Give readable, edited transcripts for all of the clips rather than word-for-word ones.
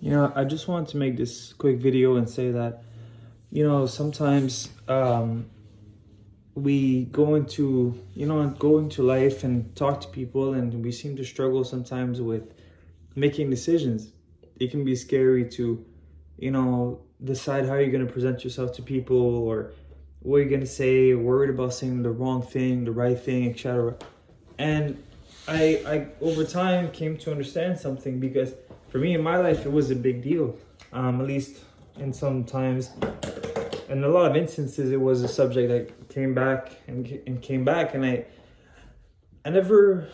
I just wanted to make this quick video and say that, sometimes we go into life and talk to people, and we seem to struggle sometimes with making decisions. It can be scary to, decide how you're going to present yourself to people, or what you're going to say, worried about saying the wrong thing, the right thing, etc. And I over time came to understand something, because for me in my life it was a big deal. At least in some times, in a lot of instances, it was a subject that came back and came back, and I never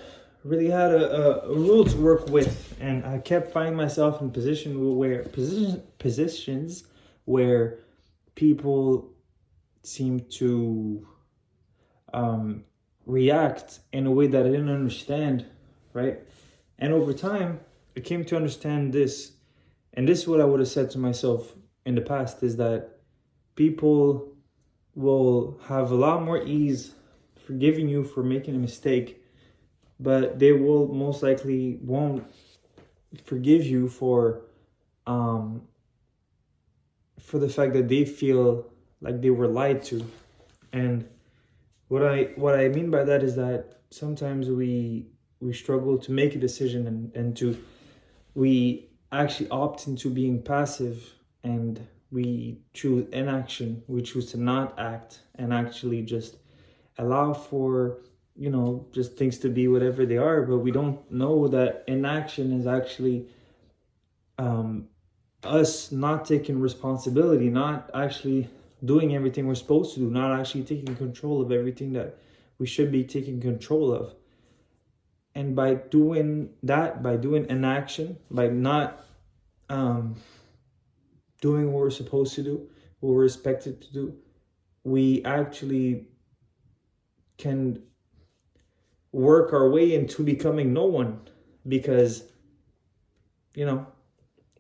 really had a rule to work with, and I kept finding myself in positions where people seem to react in a way that I didn't understand, right? And over time, I came to understand this, and this is what I would have said to myself in the past, is that people will have a lot more ease forgiving you for making a mistake, but they will most likely won't forgive you for the fact that they feel like they were lied to. And what I mean by that is that sometimes we struggle to make a decision, and we actually opt into being passive, and we choose inaction. We choose to not act and actually just allow for just things to be whatever they are. But we don't know that inaction is actually us not taking responsibility, not actually doing everything we're supposed to do, not actually taking control of everything that we should be taking control of. And by doing that, by doing inaction, by not doing what we're supposed to do, what we're expected to do, we actually can work our way into becoming no one. Because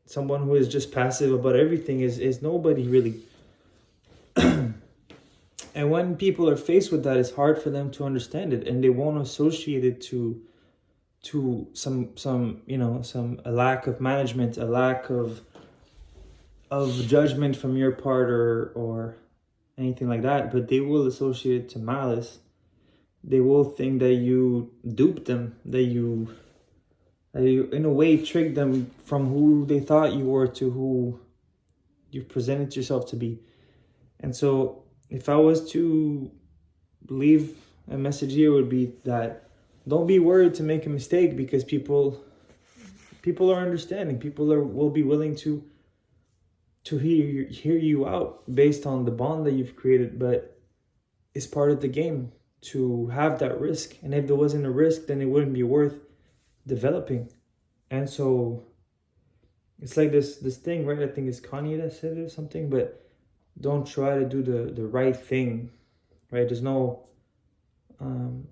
someone who is just passive about everything is nobody, really. And when people are faced with that, it's hard for them to understand it, and they won't associate it to some a lack of management, a lack of judgment from your part, or anything like that. But they will associate it to malice. They will think that you duped them, that you in a way tricked them from who they thought you were to who you've presented yourself to be. And so if I was to leave a message here, it would be that don't be worried to make a mistake, because people are understanding. People will be willing to hear you out based on the bond that you've created. But it's part of the game to have that risk. And if there wasn't a risk, then it wouldn't be worth developing. And so it's like this thing, right? I think it's Kanye that said it or something, but don't try to do the right thing, right? There's no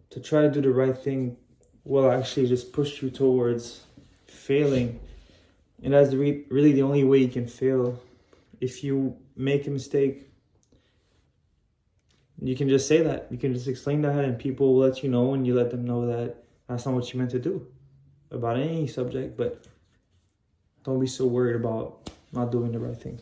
to try to do the right thing will actually just push you towards failing. And that's really the only way you can fail. If you make a mistake, you can just say that. You can just explain that, and people will let you know, and you let them know that that's not what you meant to do about any subject. But don't be so worried about not doing the right thing.